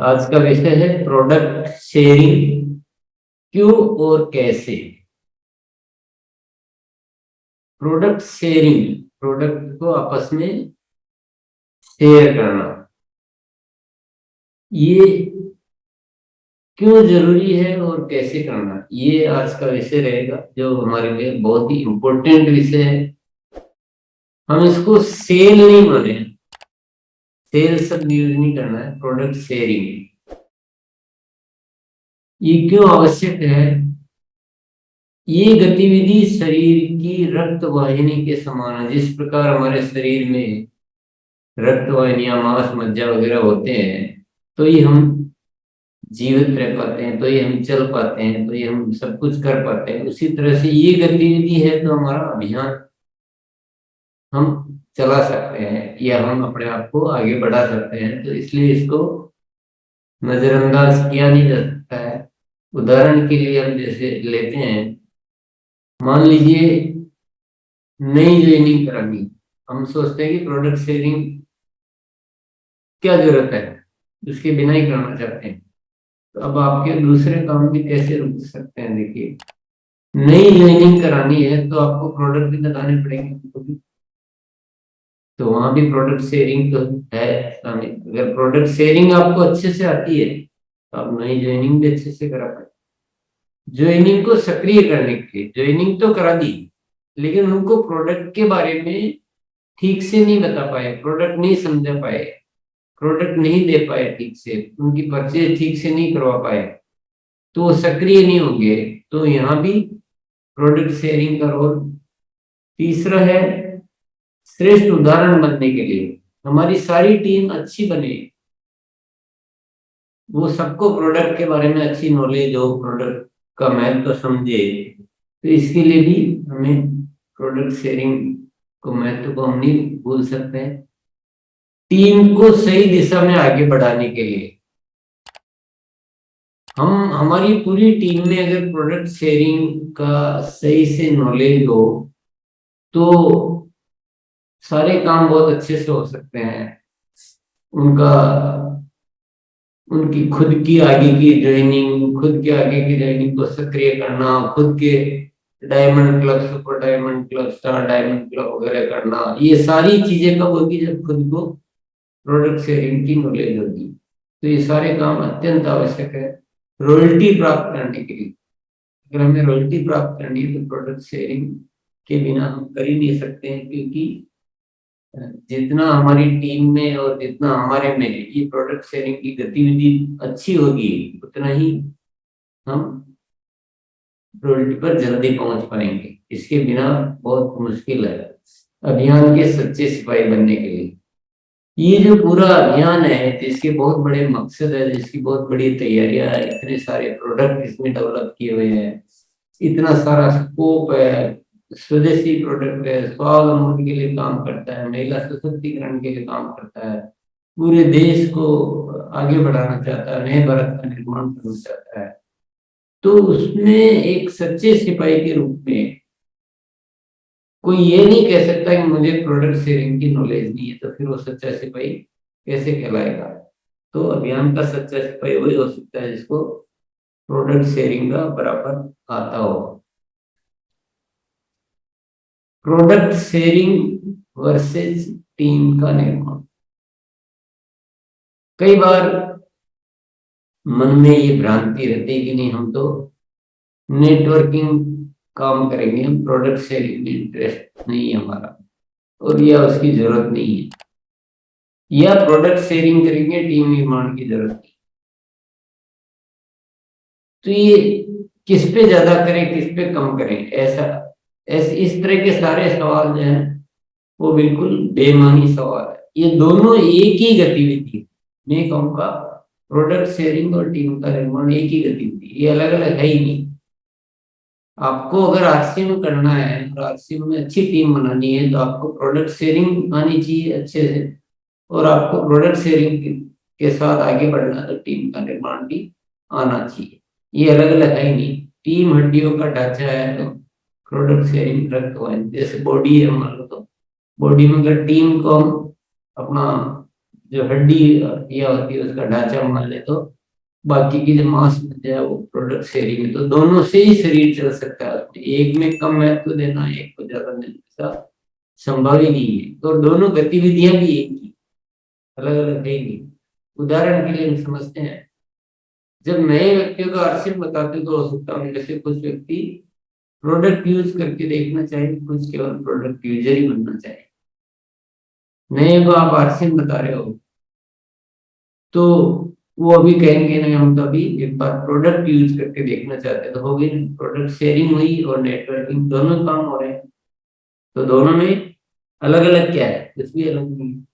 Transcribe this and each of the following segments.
आज का विषय है प्रोडक्ट शेयरिंग, क्यों और कैसे। प्रोडक्ट शेयरिंग, प्रोडक्ट को आपस में शेयर करना, ये क्यों जरूरी है और कैसे करना, ये आज का विषय रहेगा, जो हमारे लिए बहुत ही इम्पोर्टेंट विषय है। हम इसको सेल नहीं माने, सेल शब्द यूज नहीं करना है, प्रोडक्ट शेयरिंग। ये क्यों आवश्यक है? ये गतिविधि शरीर की रक्त वाहिनी के समान है। जिस प्रकार हमारे शरीर में रक्त वाहिनियां, मांस, मज्जा वगैरह होते हैं, तो ये हम जीवित रह पाते हैं, तो ये हम चल पाते हैं, तो ये हम सब कुछ कर पाते हैं। उसी तरह से ये गतिविधि है तो हमारा अभियान हम चला सकते हैं या हम अपने आप को आगे बढ़ा सकते हैं। तो इसलिए इसको नजरअंदाज किया नहीं जा सकता है। उदाहरण के लिए हम जैसे लेते हैं, मान लीजिए नई ज्वाइनिंग करानी, हम सोचते हैं कि प्रोडक्ट शेयरिंग क्या जरूरत है, उसके बिना ही करना चाहते हैं। तो अब आपके दूसरे काम भी कैसे रुक सकते हैं? देखिए, नई ज्वाइनिंग करानी है तो आपको प्रोडक्ट भी लगाने पड़ेंगे उनको भी। तो वहां भी प्रोडक्ट शेयरिंग तो है शामिल। अगर प्रोडक्ट शेयरिंग आपको अच्छे से आती है तो आप नई ज्वाइनिंग भी अच्छे से करा पाए। ज्वाइनिंग को सक्रिय करने के लिए ज्वाइनिंग तो करा दी, लेकिन उनको प्रोडक्ट के बारे में ठीक से नहीं बता पाए, प्रोडक्ट नहीं समझा पाए, प्रोडक्ट नहीं दे पाए ठीक से, उनकी परचेज ठीक से नहीं करवा पाए, तो वो सक्रिय नहीं होंगे। तो यहाँ भी प्रोडक्ट शेयरिंग का रोल। तीसरा है श्रेष्ठ उदाहरण बनने के लिए, हमारी सारी टीम अच्छी बने, वो सबको प्रोडक्ट के बारे में अच्छी नॉलेज हो, प्रोडक्ट का महत्व समझे। तो इसके लिए भी हमें प्रोडक्ट शेयरिंग को, महत्व को हम नहीं भूल सकते हैं। टीम को सही दिशा में आगे बढ़ाने के लिए हम, हमारी पूरी टीम में अगर प्रोडक्ट शेयरिंग का सही से नॉलेज हो तो सारे काम बहुत अच्छे से हो सकते हैं। उनका, उनकी खुद की आगे की ज्वाइनिंग, खुद के आगे की ज्वाइनिंग को सक्रिय करना, खुद के diamond club, super diamond club, star diamond club वगैरह करना, ये सारी चीजें कब होगी? जब खुद को प्रोडक्ट शेयरिंग की नॉलेज होगी। तो ये सारे काम अत्यंत आवश्यक है रॉयल्टी प्राप्त करने के लिए। अगर हमें रॉयल्टी प्राप्त करनी है तो प्रोडक्ट शेयरिंग के बिना हम कर ही नहीं सकते हैं, क्योंकि जितना हमारी टीम में और जितना हमारे में ये प्रोडक्ट शेयरिंग की गतिविधि अच्छी होगी, उतना ही हम रॉयल्टी पर जल्दी पहुंच पाएंगे। इसके बिना बहुत मुश्किल है अभियान के सच्चे सिपाही बनने के लिए। ये जो पूरा अभियान है, जिसके बहुत बड़े मकसद है, जिसकी बहुत बड़ी तैयारियां है, इतने सारे प्रोडक्ट इसमें डेवलप किए हुए हैं, इतना सारा स्कोप है, स्वदेशी प्रोडक्ट है, स्वावलंबन के लिए काम करता है, महिला सशक्तिकरण के लिए काम करता है, पूरे देश को आगे बढ़ाना चाहता है, नए भारत का निर्माण करना चाहता है। तो उसमें एक सच्चे सिपाही के रूप में कोई ये नहीं कह सकता कि मुझे प्रोडक्ट शेयरिंग की नॉलेज नहीं है, तो फिर वो सच्चा सिपाही कैसे कहलाएगा? तो अभियान का सच्चा सिपाही वही हो सकता है जिसको प्रोडक्ट शेयरिंग का बराबर आता हो। प्रोडक्ट शेयरिंग वर्सेस टीम का निर्माण। कई बार मन में ये भ्रांति रहती है कि नहीं, हम तो नेटवर्किंग काम करेंगे, हम प्रोडक्ट शेयरिंग में इंटरेस्ट नहीं है हमारा, और या उसकी जरूरत नहीं है, या प्रोडक्ट शेयरिंग करेंगे, टीम निर्माण की जरूरत नहीं। तो ये किस पे ज्यादा करें, किस पे कम करें, ऐसा इस तरह के सारे सवाल जो है वो बिल्कुल बेमानी सवाल है। ये दोनों एक ही गतिविधि, मैं कहूँगा प्रोडक्ट शेयरिंग और टीम का निर्माण एक ही गतिविधि, ये अलग अलग है ही नहीं। आपको अगर आरसीएम करना है और आरसीएम में अच्छी टीम बनानी है तो आपको प्रोडक्ट शेयरिंग आनी चाहिए अच्छे से, और आपको प्रोडक्ट शेयरिंग के साथ आगे बढ़ना तो टीम का निर्माण भी आना चाहिए। ये अलग अलग है ही नहीं। टीम हड्डियों का ढांचा है तो प्रोडक्ट शेयरिंग रक्त है, जैसे बॉडी है मान लो, तो बॉडी में अगर टीम को हम अपना जो हड्डी या होती है उसका ढांचा मान ले, तो बाकी की जो मांस बच जाए वो प्रोडक्ट शेयरिंग है। तो दोनों से ही शरीर चल सकता है, उसमें एक में कम महत्व देना, एक को ज्यादा देना ऐसा संभव ही नहीं है। तो दोनों गतिविधियां भी एक ही, अलग अलग है ही नहीं। उदाहरण के लिए हम समझते हैं, जब नए व्यक्तियों का आर्शिप बताते तो हो सकता है उनमें से कुछ व्यक्ति प्रोडक्ट यूज करके देखना चाहिए, कुछ केवल प्रोडक्ट यूजर ही बनना चाहिए। नए को आप आर्शिप बता रहे हो तो वो अभी कहेंगे नहीं, हम तो अभी एक बार प्रोडक्ट यूज करके देखना चाहते हैं, तो होगी प्रोडक्ट शेयरिंग हुई और नेटवर्किंग, दोनों काम हो रहे हैं। तो दोनों में अलग अलग क्या है, कुछ भी अलग नहीं है।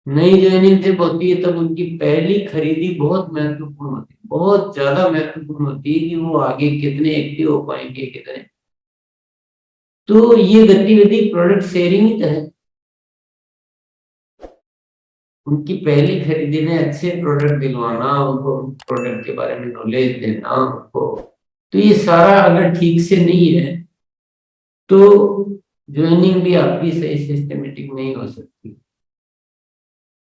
नई ज्वाइनिंग जब होती है तब उनकी पहली खरीदी बहुत महत्वपूर्ण होती है, बहुत ज्यादा महत्वपूर्ण होती है कि वो आगे कितने एक्टिव हो पाएंगे, कितने। तो ये गतिविधि प्रोडक्ट शेयरिंग ही तो है। उनकी पहली खरीदी में अच्छे प्रोडक्ट दिलवाना, उनको प्रोडक्ट के बारे में नॉलेज देना उनको, तो ये सारा अगर ठीक से नहीं है तो ज्वाइनिंग भी आपकी सही सिस्टमेटिक नहीं हो सकती।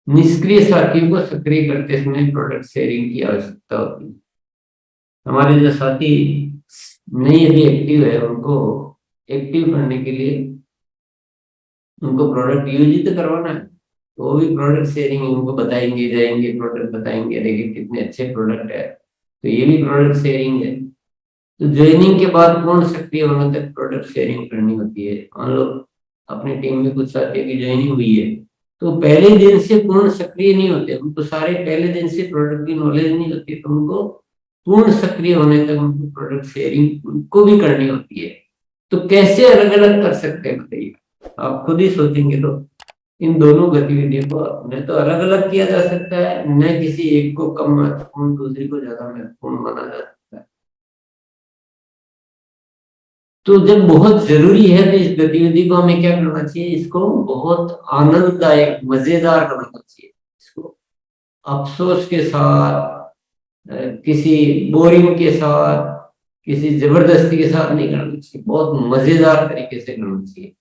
निष्क्रिय साथियों को सक्रिय करते समय प्रोडक्ट शेयरिंग की आवश्यकता होती है। हमारे जो साथी नहीं अभी एक्टिव है, उनको एक्टिव करने के लिए उनको प्रोडक्ट यूज ही तो करवाना है। तो वो भी प्रोडक्ट शेयरिंग उनको बताएंगे, जाएंगे प्रोडक्ट बताएंगे, देखिए कितने अच्छे प्रोडक्ट है, तो ये भी प्रोडक्ट शेयरिंग है। तो ज्वाइनिंग के बाद पूर्ण सक्रिय होने तक प्रोडक्ट शेयरिंग करनी होती है। मान लो अपनी टीम में कुछ साथियों की ज्वाइनिंग हुई है, तो पहले दिन से पूर्ण सक्रिय नहीं होते, उनको सारे पहले दिन से प्रोडक्ट की नॉलेज नहीं होती, तो उनको पूर्ण सक्रिय होने तक उनको प्रोडक्ट शेयरिंग उनको भी करनी होती है। तो कैसे अलग अलग कर सकते हैं बताइए, आप खुद ही सोचेंगे तो। इन दोनों गतिविधियों को न तो अलग अलग किया जा सकता है, न किसी एक को कम महत्वपूर्ण दूसरी को ज्यादा महत्वपूर्ण माना जा सकता है। तो जब बहुत जरूरी है तो इस गतिविधि को हमें क्या करना चाहिए, इसको बहुत आनंददायक मजेदार बनाना चाहिए। इसको अफसोस के साथ, किसी बोरिंग के साथ, किसी जबरदस्ती के साथ नहीं करना चाहिए, बहुत मजेदार तरीके से करना चाहिए।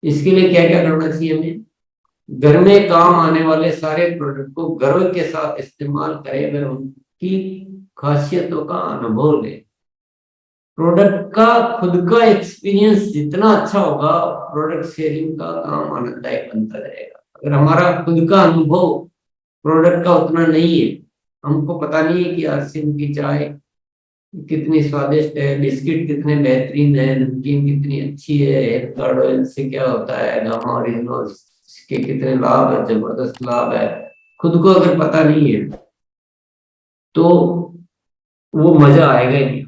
इसके लिए क्या क्या करना चाहिए हमें, घर में काम आने वाले सारे प्रोडक्ट को गर्व के साथ इस्तेमाल करें, अगर उनकी खासियतों का अनुभव लें। प्रोडक्ट का खुद का एक्सपीरियंस जितना अच्छा होगा, प्रोडक्ट शेयरिंग का काम आनंददायक बनता रहेगा। अगर हमारा खुद का अनुभव प्रोडक्ट का उतना नहीं है, हमको पता नहीं है कि आरसीएम की चाय कितनी स्वादिष्ट है, बिस्किट कितने बेहतरीन है, नमकीन कितनी अच्छी है, हेल्थ कार्ड ऑयल से क्या होता है, गामा ओरिजिनल के कितने लाभ है, जबरदस्त लाभ है, खुद को अगर पता नहीं है तो वो मजा आएगा ही नहीं।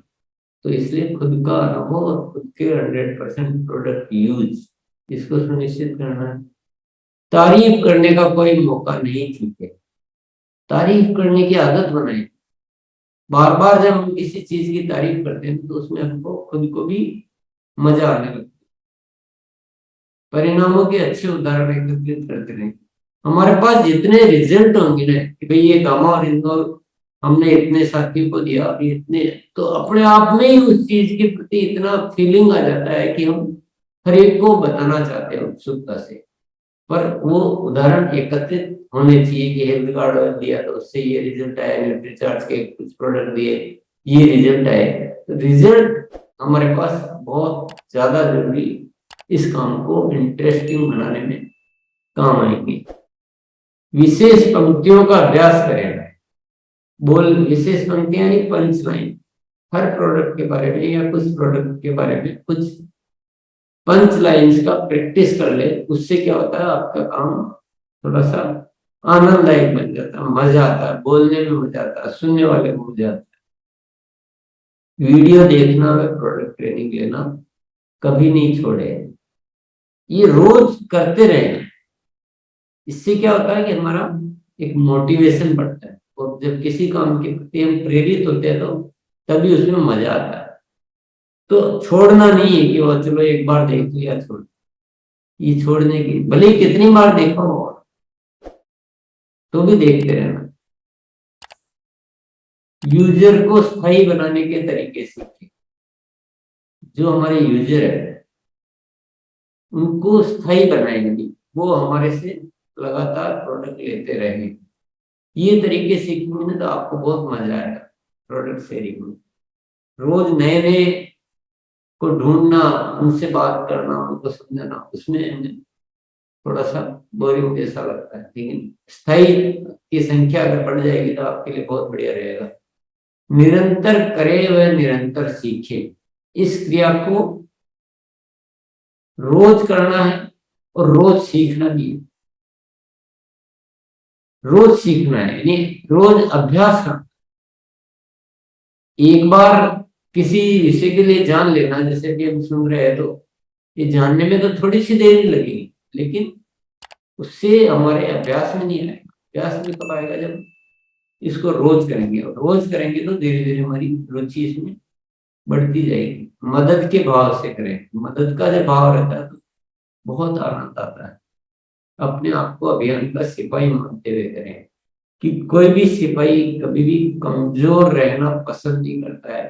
तो इसलिए खुद का अनुभव और खुद के 100% प्रोडक्ट यूज, इसको सुनिश्चित करना है। तारीफ करने का कोई मौका नहीं छूटे, तारीफ करने की आदत बनाए। बार बार जब हम किसी चीज की तारीफ करते हैं तो उसमें हमको खुद को भी मजा आने लगता है। परिणामों के अच्छे उदाहरण एकत्रित करते रहे। हमारे पास जितने रिजल्ट होंगे ना कि भाई ये गामा और इंदौर हमने इतने साथियों को दिया, अभी इतने, तो अपने आप में ही उस चीज के प्रति इतना फीलिंग आ जाता है कि हम हर एक को बताना चाहते हैं उत्सुकता से। पर वो उदाहरण एकत्रित होने चाहिए कि हेल्थ कार्ड दिया तो उससे ये रिजल्ट आया, न्यूट्रीचार्ज के कुछ प्रोडक्ट दिए ये रिजल्ट आए। रिजल्ट हमारे पास बहुत ज्यादा जरूरी, इस काम को इंटरेस्टिंग बनाने में काम आएंगे। विशेष पंक्तियों का अभ्यास करें, बोल विशेष पंक्तियां नहीं, पंच लाइन, हर प्रोडक्ट के बारे में या कुछ प्रोडक्ट के बारे में कुछ पंच लाइन्स का प्रैक्टिस कर ले। उससे क्या होता है, आपका काम थोड़ा सा आनंददायक बन जाता है, मजा आता है, बोलने में मजा आता है, सुनने वाले को मजा आता है। वीडियो देखना व प्रोडक्ट ट्रेनिंग लेना कभी नहीं छोड़े, ये रोज करते रहे। इससे क्या होता है कि हमारा एक मोटिवेशन बढ़ता है, और जब किसी काम के प्रति हम प्रेरित होते हैं तो तभी उसमें मजा आता है। तो छोड़ना नहीं है कि वो चलो एक बार देख लिया छोड़, ये छोड़ने की भले ही कितनी बार देखा हो तो भी देखते रहना। यूजर को स्थायी बनाने के तरीके सीखे। जो हमारे यूजर है उनको स्थायी बनाएंगे, वो हमारे से लगातार प्रोडक्ट लेते रहेंगे। ये तरीके सीखेंगे ना तो आपको बहुत मजा आएगा प्रोडक्ट शेयरिंग में। रोज नए नए को ढूंढना, उनसे बात करना, उनको समझाना, उसमें थोड़ा सा बोरिंग जैसा लगता है। लेकिन स्थायी की संख्या अगर बढ़ जाएगी तो आपके लिए बहुत बढ़िया रहेगा। निरंतर करे व निरंतर सीखे, इस क्रिया को रोज करना है और रोज सीखना भी है। रोज सीखना है यानी रोज अभ्यास करना। एक बार किसी विषय के लिए जान लेना, जैसे कि हम सुन रहे हैं, तो ये जानने में तो थोड़ी सी देर ही लगेगी, लेकिन उससे हमारे अभ्यास में नहीं आएगा। अभ्यास में कब आएगा? जब इसको रोज करेंगे, और रोज करेंगे तो धीरे धीरे हमारी रुचि इसमें बढ़ती जाएगी। मदद के भाव से करें, मदद का जब भाव रहता है तो बहुत आनंद आता है। अपने आप को अभियान का सिपाही मानते हुए करें, कि कोई भी सिपाही कभी भी कमजोर रहना पसंद नहीं करता है।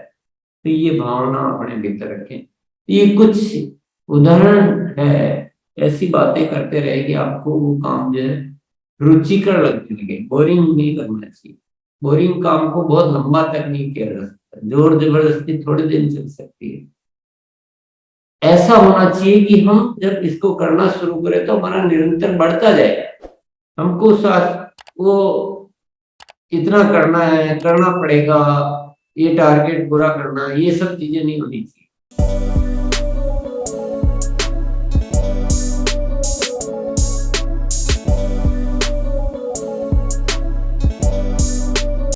तो ये भावना अपने भीतर रखें। ये कुछ उदाहरण है, ऐसी बातें करते रहे कि आपको वो काम जो है रुचिकर लगने लगे। बोरिंग नहीं करना चाहिए। बोरिंग काम को बहुत लंबा तक नहीं किया जा सकता, जोर जबरदस्ती थोड़े दिन चल सकती है। ऐसा होना चाहिए कि हम जब इसको करना शुरू करें तो हमारा निरंतर बढ़ता जाए। हमको साथ वो इतना करना है, करना पड़ेगा, ये टारगेट पूरा करना है, ये सब चीजें नहीं होनी चाहिए।